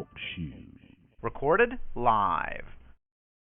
Talk Shoes. Recorded live.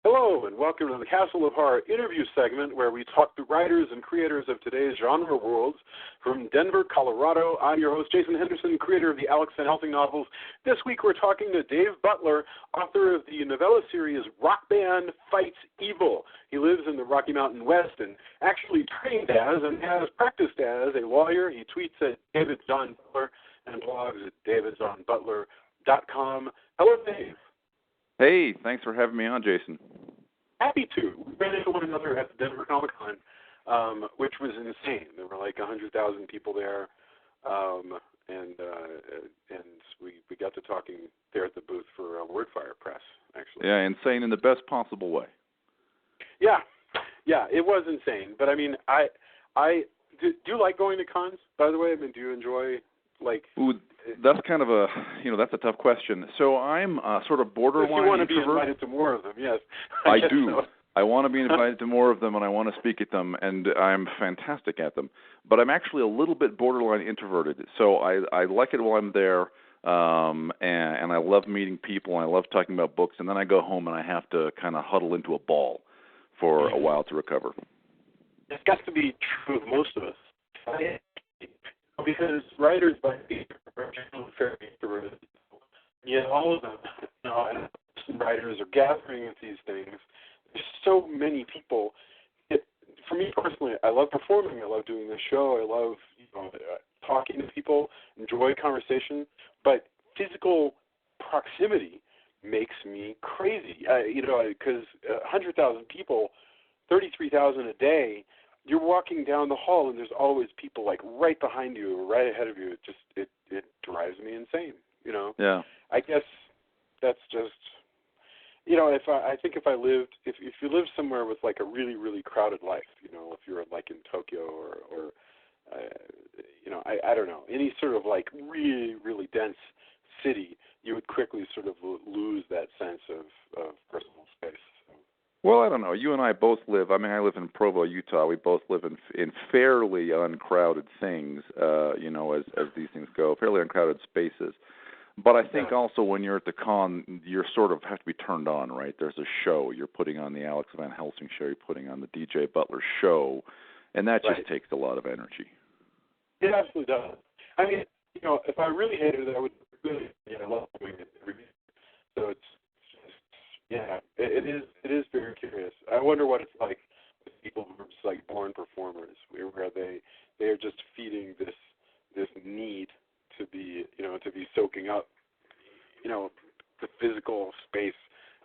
Hello, and welcome to the Castle of Horror interview segment where we talk to writers and creators of today's genre worlds. From Denver, Colorado, I'm your host, Jason Henderson, creator of the Alex Van Helsing novels. This week we're talking to Dave Butler, author of the novella series Rock Band Fights Evil. He lives in the Rocky Mountain West and actually trained as and has practiced as a lawyer. He tweets at David John Butler and blogs at davidjohnbutler.com. Hello, Dave. Hey, thanks for having me on, Jason. Happy to. We ran into one another at the Denver Comic Con, which was insane. There were like 100,000 people there, and we got to talking there at the booth for Wordfire Press, actually. Yeah, insane in the best possible way. Yeah, it was insane. But I mean, I do you like going to cons? By the way, I mean, do you enjoy like? Ooh, that's kind of that's a tough question. So I'm sort of borderline introvert. You want to introvert. be invited to more of them, yes. I do. So. I want to be invited to more of them, and I want to speak at them, and I'm fantastic at them. But I'm actually a little bit borderline introverted. So I like it while I'm there, and I love meeting people, and I love talking about books, and then I go home and I have to kind of huddle into a ball for a while to recover. It's got to be true of most of us. Because writers by nature are generally fairly introverted. Yet all of them, and writers are gathering at these things. There's so many people. For me personally, I love performing. I love doing this show. I love talking to people, enjoy conversation. But physical proximity makes me crazy. Because 100,000 people, 33,000 a day. You're walking down the hall and there's always people like right behind you or right ahead of you. It drives me insane. Yeah. I guess that's just. If you live somewhere with like a really, really crowded life, if you're like in Tokyo or I don't know, any sort of like really, really dense city, you would quickly sort of lose that sense of personal space. So. Well, I don't know. You and I both live. I mean, I live in Provo, Utah. We both live in fairly uncrowded things, as these things go, fairly uncrowded spaces. But I think also when you're at the con, you sort of have to be turned on, right? There's a show. You're putting on the Alex Van Helsing show. You're putting on the DJ Butler show. And that just takes a lot of energy. It absolutely does. I mean, if I really hated it, I would really, I love doing it every day. So it's just, it is very curious. I wonder what it's like with people who are just like born performers, where they are just feeding this need to be soaking up, the physical space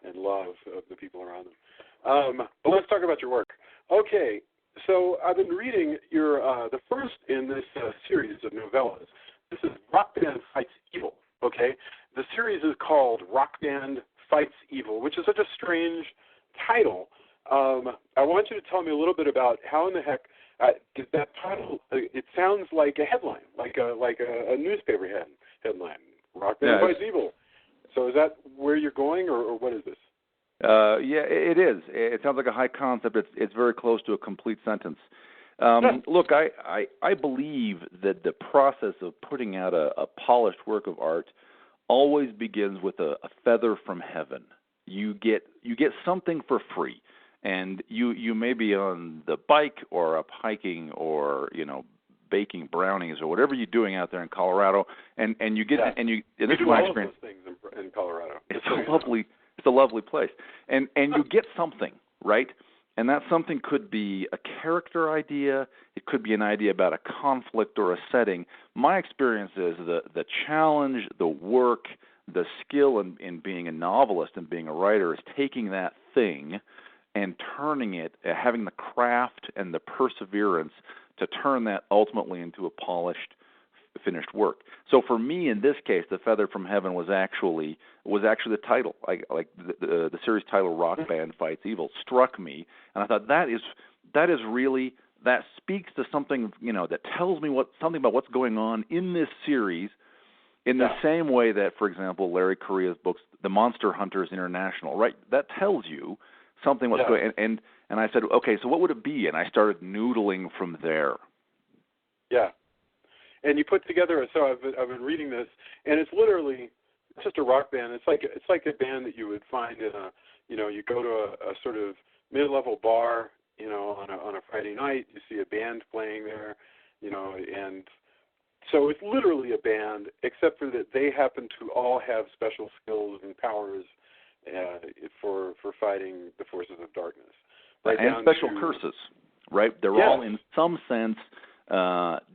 and love of the people around them. But let's talk about your work. Okay, so I've been reading your the first in this series of novellas. This is Rock Band Fights Evil. Okay, the series is called Rock Band Fights Evil, which is such a strange title. I want you to tell me a little bit about how in the heck did that title. It sounds like a headline, like a newspaper headline. Rock Band Fights Evil. So is that where you're going, or what is this? It is. It sounds like a high concept. It's very close to a complete sentence. Look, I believe that the process of putting out a polished work of art always begins with a feather from heaven. You get something for free, and you may be on the bike or up hiking or baking brownies or whatever you're doing out there in Colorado, and you get and you. And this is my experience. Those things in Colorado. It's a lovely place, and you get something, right? And that something could be a character idea. It could be an idea about a conflict or a setting. My experience is the challenge, the work, the skill in being a novelist and being a writer is taking that thing and turning it, having the craft and the perseverance to turn that ultimately into a polished, finished work. So for me, in this case, The Feather from Heaven was actually the title. Like the series title, Rock Band Fights Evil, struck me, and I thought that speaks to something, that tells me something about what's going on in this series. In the same way that, for example, Larry Correia's books, The Monster Hunters International, right? That tells you something what's going on. And I said, okay, so what would it be? And I started noodling from there. Yeah. And you put together, so I've been reading this, and it's literally just a rock band. It's like a band that you would find in a, you go to a sort of mid-level bar, on a Friday night. You see a band playing there, and so it's literally a band, except for that they happen to all have special skills and powers for fighting the forces of darkness. Right, and special curses, right? They're all in some sense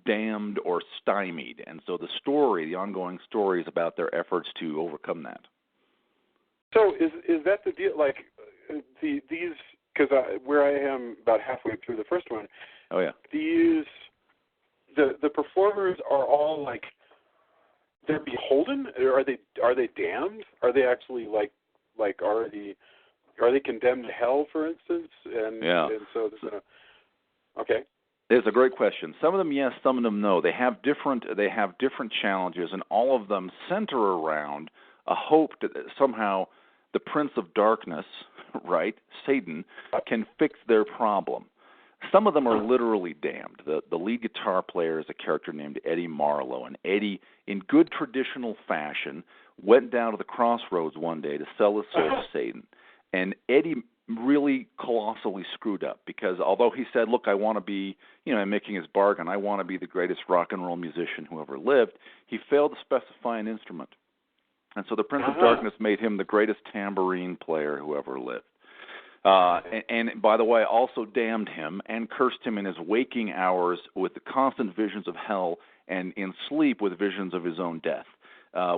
damned or stymied, and so the ongoing story is about their efforts to overcome that. So is that the deal? Like these, because where I am about halfway through the first one. Oh yeah. These the performers are all like they're beholden. Are they damned? Are they actually like are they condemned to hell, for instance? And so there's okay. It's a great question. Some of them yes, some of them no. They have different challenges, and all of them center around a hope that somehow the Prince of Darkness, right, Satan, can fix their problem. Some of them are literally damned. The lead guitar player is a character named Eddie Marlow, and Eddie, in good traditional fashion, went down to the crossroads one day to sell his soul to Satan. And Eddie really colossally screwed up because although he said, look, I want to be, making his bargain, I want to be the greatest rock and roll musician who ever lived, he failed to specify an instrument. And so the Prince of Darkness made him the greatest tambourine player who ever lived. And by the way, also damned him and cursed him in his waking hours with the constant visions of hell and in sleep with visions of his own death,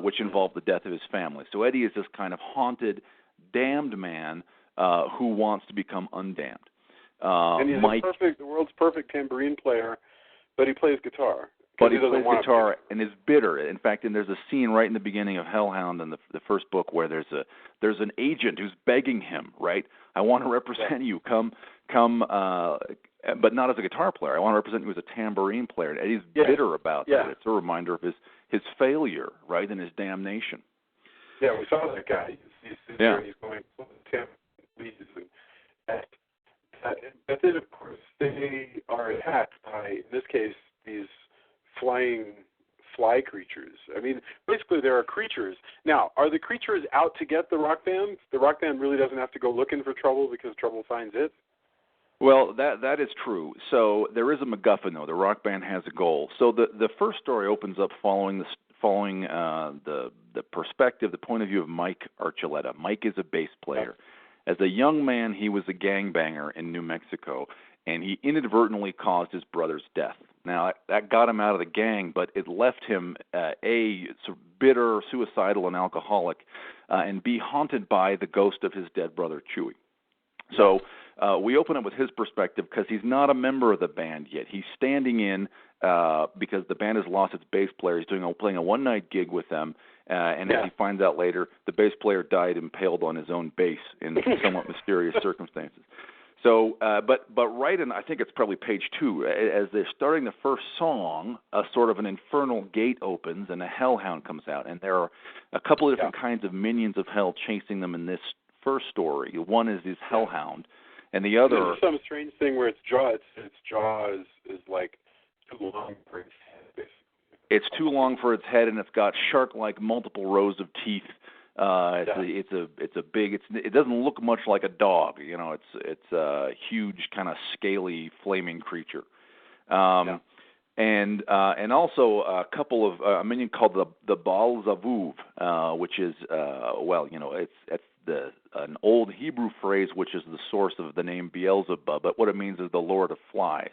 which involved the death of his family. So Eddie is this kind of haunted, damned man who wants to become undamned. And he's the world's perfect tambourine player, but he plays guitar. But he plays guitar and is bitter. In fact, and there's a scene right in the beginning of Hellhound in the first book where there's an agent who's begging him, right? I want to represent you. Come, but not as a guitar player. I want to represent you as a tambourine player. And Eddie's bitter about that. It's a reminder of his failure, right, and his damnation. Yeah, we saw that guy. He's there and he's going to tambourines but then, of course, they are attacked by, in this case, these flying fly creatures. I mean, basically there are creatures. Now, are the creatures out to get the rock band? The rock band really doesn't have to go looking for trouble because trouble finds it? Well, that is true. So there is a MacGuffin, though. The rock band has a goal. So the first story opens up following the perspective, the point of view of Mike Archuleta. Mike is a bass player. As a young man, he was a gangbanger in New Mexico, and he inadvertently caused his brother's death. Now, that got him out of the gang, but it left him, A, sort of bitter, suicidal, and alcoholic, and B, haunted by the ghost of his dead brother, Chewy. So we open up with his perspective because he's not a member of the band yet. He's standing in because the band has lost its bass player. He's playing a one-night gig with them, and as he finds out later, the bass player died impaled on his own bass in somewhat mysterious circumstances. So, but right in, I think it's probably page 2, as they're starting the first song, a sort of an infernal gate opens and a hellhound comes out, and there are a couple of different kinds of minions of hell chasing them in this first story. One is this hellhound, and the other. There's some strange thing where its jaw is like too long for its head, basically. It's too long for its head, and it's got shark-like multiple rows of teeth. It's a big. It doesn't look much like a dog. It's a huge kind of scaly, flaming creature. And also a couple of a minion called the Baal Zavuv, which is it's an old Hebrew phrase which is the source of the name Beelzebub, but what it means is the Lord of Flies.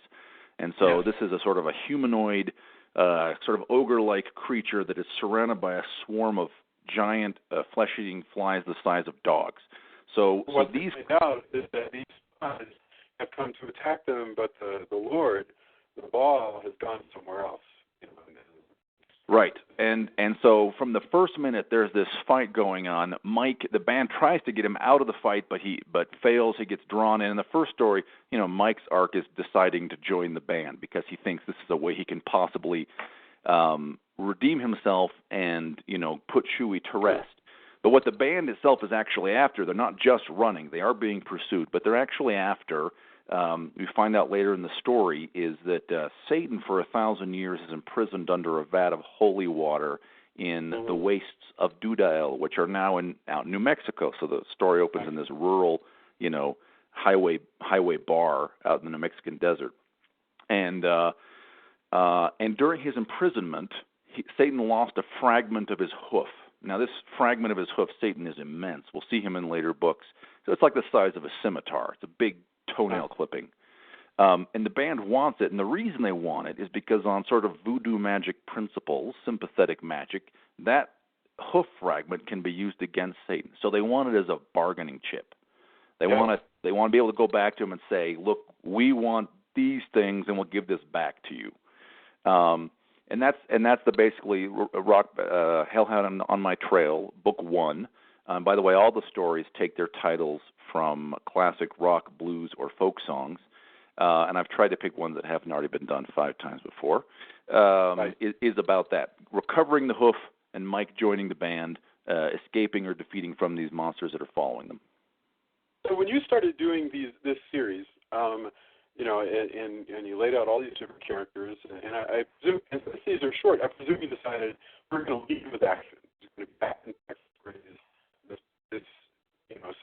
And so this is a sort of a humanoid, sort of ogre-like creature that is surrounded by a swarm of giant flesh-eating flies the size of dogs. So these out is that these flies have come to attack them, but the Lord, the Baal, has gone somewhere else. Right, and so from the first minute, there's this fight going on. Mike, the band tries to get him out of the fight, but fails. He gets drawn in. In the first story, Mike's arc is deciding to join the band because he thinks this is a way he can possibly redeem himself and put Chewie to rest. But what the band itself is actually after, they're not just running; they are being pursued, but they're actually after. We find out later in the story is that Satan for 1,000 years is imprisoned under a vat of holy water in the wastes of Dudale, which are now out in New Mexico. So the story opens in this rural, highway bar out in the New Mexican desert. And during his imprisonment, Satan lost a fragment of his hoof. Now, this fragment of his hoof, Satan, is immense. We'll see him in later books. So it's like the size of a scimitar. It's a big toenail clipping. And the band wants it, and the reason they want it is because on sort of voodoo magic principles, sympathetic magic, that hoof fragment can be used against Satan. So they want it as a bargaining chip. They want to be able to go back to him and say, look, we want these things, and we'll give this back to you. And that's the basically Hellhound on My Trail, Book 1. By the way, all the stories take their titles from classic rock, blues, or folk songs. And I've tried to pick ones that haven't already been done 5 times before. Is about that, recovering the hoof and Mike joining the band, escaping or defeating from these monsters that are following them. So when you started doing this series, and you laid out all these different characters, and I presume, and since these are short, I presume you decided we're going to lead with action. It's going to be action,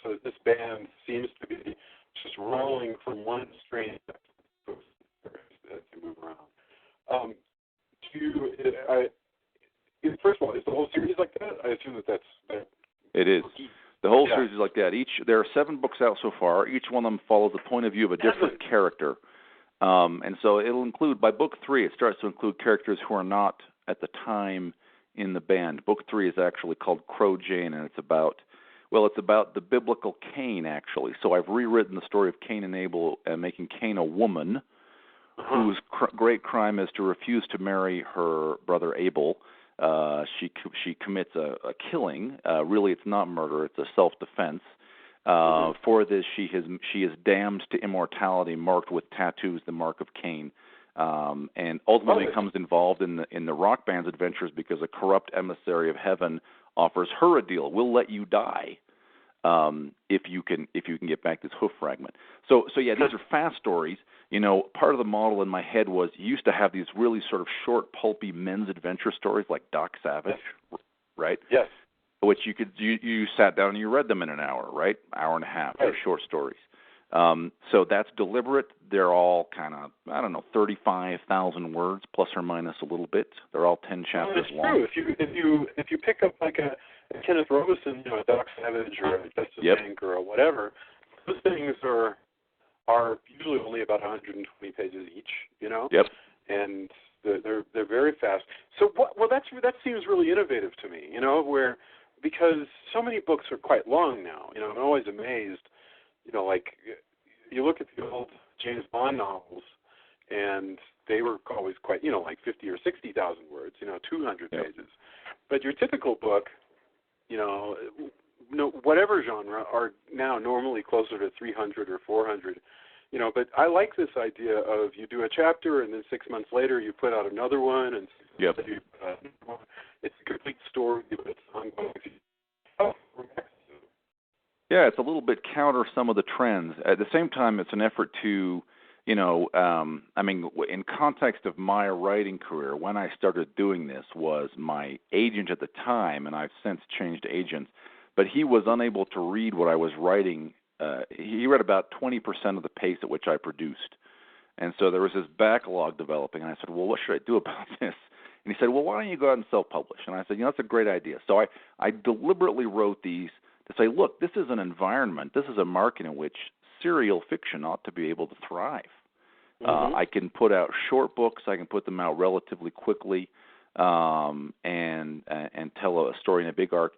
so this band seems to be just rolling from one strain to move around. First of all, is the whole series like that? I assume that's it is. The whole series is like that. There are 7 books out so far. Each one of them follows the point of view of a different character. And so it'll include, by book 3, it starts to include characters who are not at the time in the band. Book 3 is actually called Crow Jane, and it's about the biblical Cain, actually. So I've rewritten the story of Cain and Abel, making Cain a woman whose great crime is to refuse to marry her brother Abel. She commits a killing. Really, it's not murder; it's a self-defense. For this, she is damned to immortality, marked with tattoos, the mark of Cain, and ultimately becomes involved in the rock band's adventures because a corrupt emissary of heaven offers her a deal. We'll let you die if you can get back this hoof fragment. So yeah, these are fast stories. Part of the model in my head was you used to have these really sort of short, pulpy men's adventure stories like Doc Savage, right? Yes. Which you sat down and you read them in an hour, right? Hour and a half. They're short stories. So that's deliberate. They're all kind of 35,000 words plus or minus a little bit. They're all 10 chapters long. True. If you pick up like a Kenneth Robeson, a Doc Savage or a Justice Inc. or a whatever, those things are usually only about 120 pages each. Yep. And they're very fast. So that seems really innovative to me. Because so many books are quite long now. I'm always amazed. Like you look at the old James Bond novels, and they were always quite, like 50 or 60,000 words, 200 pages. But your typical book, whatever genre, are now normally closer to 300 or 400. But I like this idea of you do a chapter, and then 6 months later you put out another one, and it's a complete story, but it's ongoing. Yeah, it's a little bit counter some of the trends. At the same time, it's an effort to, in context of my writing career, when I started doing this was my agent at the time, and I've since changed agents, but he was unable to read what I was writing. He read about 20% of the pace at which I produced. And so there was this backlog developing, and I said, well, what should I do about this? And he said, well, why don't you go out and self-publish? And I said, that's a great idea. So I deliberately wrote these to say, look, this is an environment, this is a market in which serial fiction ought to be able to thrive. I can put out short books, I can put them out relatively quickly, and tell a story in a big arc.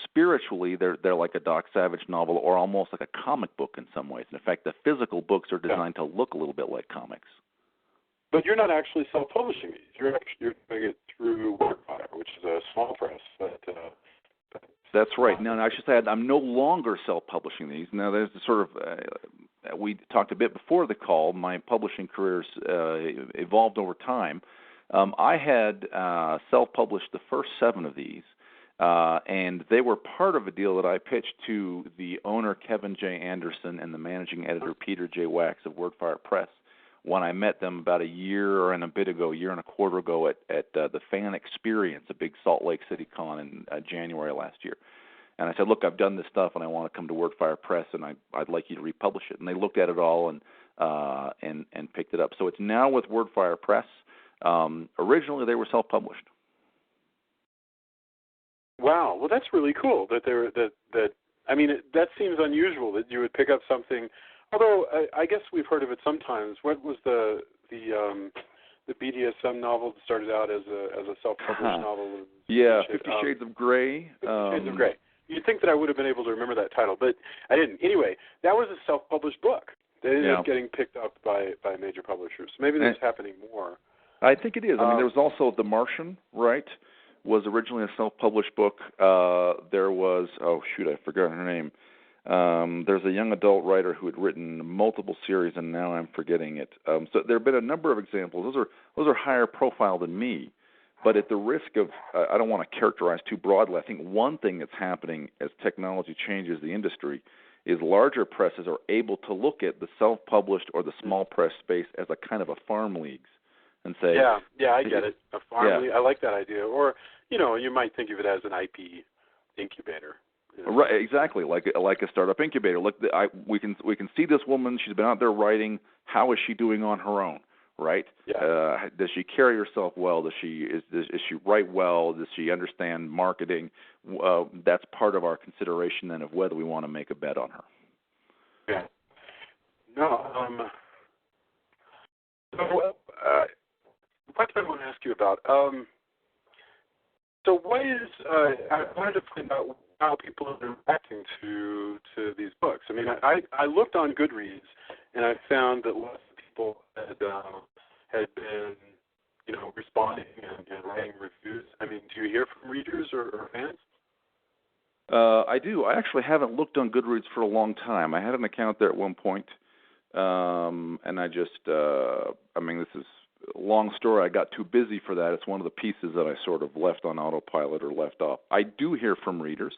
Spiritually, they're like a Doc Savage novel or almost like a comic book in some ways. In fact, the physical books are designed to look a little bit like comics. But you're not actually self-publishing these. You're doing it through Wordfire, which is a small press. That's right. Now, I should say I'm no longer self-publishing these. Now, there's sort of we talked a bit before the call. My publishing career's evolved over time. I had self-published the first 7 of these, and they were part of a deal that I pitched to the owner, Kevin J. Anderson, and the managing editor, Peter J. Wax of Wordfire Press, when I met them about a year and a quarter ago at the Fan Experience, a big Salt Lake City con in January last year. And I said, look, I've done this stuff, and I want to come to Wordfire Press, and I'd like you to republish it. And they looked at it all and picked it up. So it's now with Wordfire Press. Originally, they were self-published. Wow, well, that's really cool. That that seems unusual that you would pick up something. Although I guess we've heard of it sometimes. What was the BDSM novel that started out as a self-published novel? Yeah, 50 Shades of Grey. 50 Shades of Grey. You'd think that I would have been able to remember that title, but I didn't. Anyway, that was a self-published book. They ended up getting picked up by major publishers. So maybe that's happening more. I think it is. I mean, there was also The Martian, right? Was originally a self-published book. There was, I forgot her name. There's a young adult writer who had written multiple series, and now I'm forgetting it. So there have been a number of examples. Those are higher profile than me. But at the risk of, I don't want to characterize too broadly, I think one thing that's happening as technology changes the industry is larger presses are able to look at the self-published or the small press space as a kind of a farm leagues and say, yeah, I get it. A farm league. I like that idea. Or, you might think of it as an IP incubator. Right, exactly, like a startup incubator. Look, we can see this woman. She's been out there writing. How is she doing on her own? Right? Yeah. Does she carry herself well? Does she write well? Does she understand marketing? That's part of our consideration then of whether we want to make a bet on her. Yeah. No. What I want to ask you about? So what is? I wanted to find out how people are reacting to these books. I mean, I looked on Goodreads and I found that lots of people had been, responding and writing reviews. I mean, do you hear from readers or fans? I do. I actually haven't looked on Goodreads for a long time. I had an account there at one point, and I just, this is a long story. I got too busy for that. It's one of the pieces that I sort of left on autopilot or left off. I do hear from readers.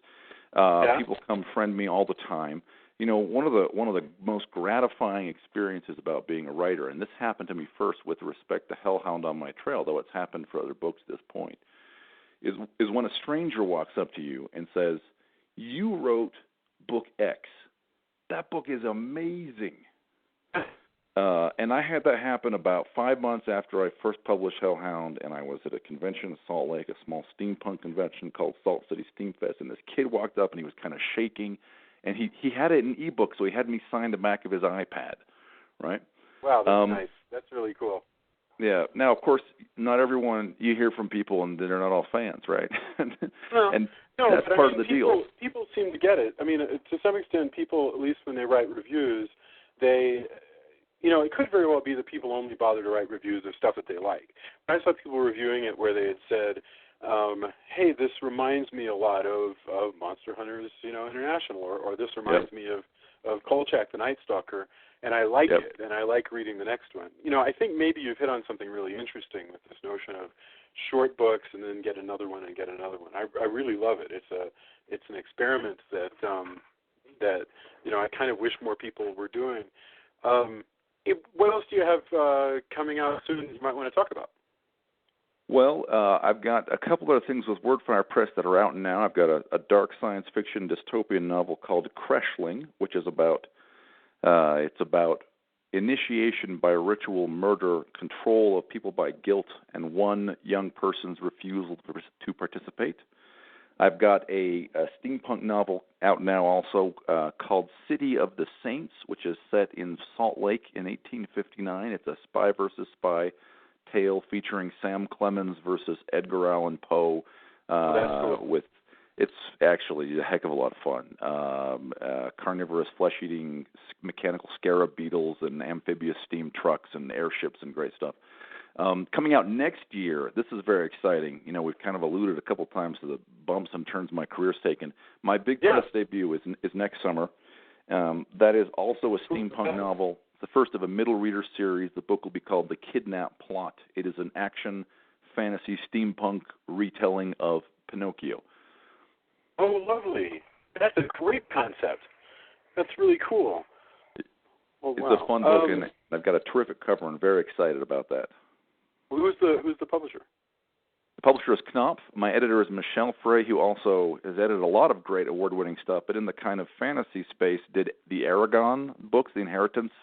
People come friend me all the time. One of the most gratifying experiences about being a writer, and this happened to me first with respect to HELLHOUND on my trail, though it's happened for other books at this point, is when a stranger walks up to you and says, "You wrote book X. That book is amazing." And I had that happen about 5 months after I first published HELLHOUND, and I was at a convention in Salt Lake, a small steampunk convention called Salt City Steamfest, and this kid walked up and he was kind of shaking. And he had it in ebook, so he had me sign the back of his iPad, right? Wow, that's nice. That's really cool. Yeah. Now, of course, not everyone, you hear from people and they're not all fans, right? and that's part of the deal. People seem to get it. I mean, to some extent, people, at least when they write reviews, it could very well be that people only bother to write reviews of stuff that they like. But I saw people reviewing it where they had said, hey, this reminds me a lot of Monster Hunters, International, or this reminds me of Kolchak the Night Stalker, and I like it, and I like reading the next one. I think maybe you've hit on something really interesting with this notion of short books and then get another one and get another one. I really love it. It's an experiment that I kind of wish more people were doing. What else do you have coming out soon that you might want to talk about? Well, I've got a couple other things with Wordfire Press that are out now. I've got a dark science fiction dystopian novel called Creshling, which is about initiation by ritual murder, control of people by guilt, and one young person's refusal to participate. I've got a steampunk novel out now also called City of the Saints, which is set in Salt Lake in 1859. It's a spy versus spy tale featuring Sam Clemens versus Edgar Allan Poe. It's actually a heck of a lot of fun. Carnivorous, flesh-eating, mechanical scarab beetles and amphibious steam trucks and airships and great stuff. Coming out next year, this is very exciting. We've kind of alluded a couple times to the bumps and turns my career's taken. My big press debut is next summer. That is also a steampunk novel. The first of a middle reader series. The book will be called The Kidnap Plot. It is an action, fantasy, steampunk retelling of Pinocchio. Oh, lovely. That's a great concept. That's really cool. Oh, It's wow. a fun book, and I've got a terrific cover, and very excited about that. Who's the publisher? The publisher is Knopf. My editor is Michelle Frey, who also has edited a lot of great award-winning stuff, but in the kind of fantasy space, did the Aragon books, the Inheritance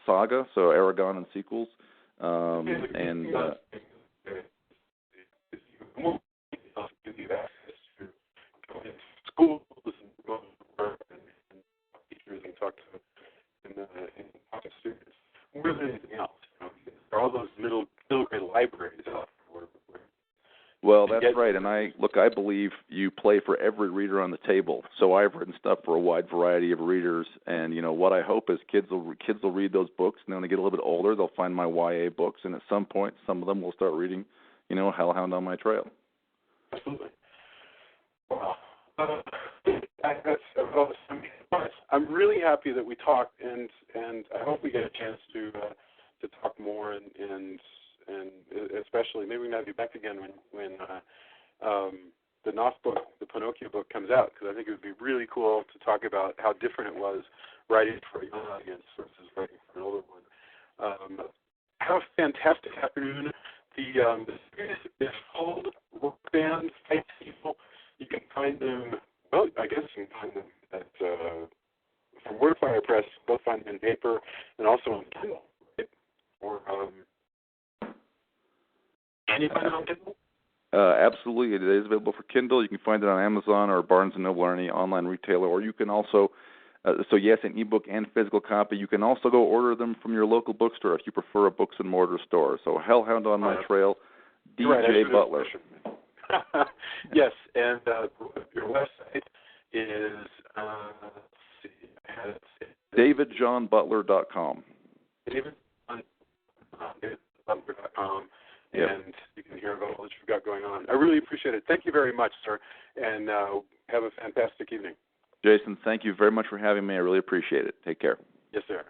saga, so Aragon and sequels, and schools and go to work and teachers and talk to students more than anything else. There are all those middle grade libraries out there. Well, that's right, and I believe you play for every reader on the table. So I've written stuff for a wide variety of readers, and what I hope is kids will read those books, and then when they get a little bit older, they'll find my YA books, and at some point, some of them will start reading, Hellhound on my trail. Absolutely. Wow. I'm really happy that we talked, and I hope we get a chance to talk more, and especially maybe we can have you back again when the Knopf book, the Pinocchio book, comes out, because I think it would be really cool to talk about how different it was writing for a young audience versus writing for an older one. Have a fantastic afternoon. The series is called Rock Band Fight People. You can find them. Well, I guess you can find them at from Wordfire Press. Both find them in paper and also on Kindle. Right? Or can you find it on Kindle? Absolutely, it is available for Kindle. You can find it on Amazon or Barnes & Noble or any online retailer, or you can also, yes, an ebook and physical copy. You can also go order them from your local bookstore if you prefer a books and mortar store. So Hellhound on my trail, DJ Butler. Yes, and your website is DavidJohnButler.com. DavidJohnButler.com. And you can hear about all that you've got going on. I really appreciate it. Thank you very much, sir, and have a fantastic evening. Jason, thank you very much for having me. I really appreciate it. Take care. Yes, sir.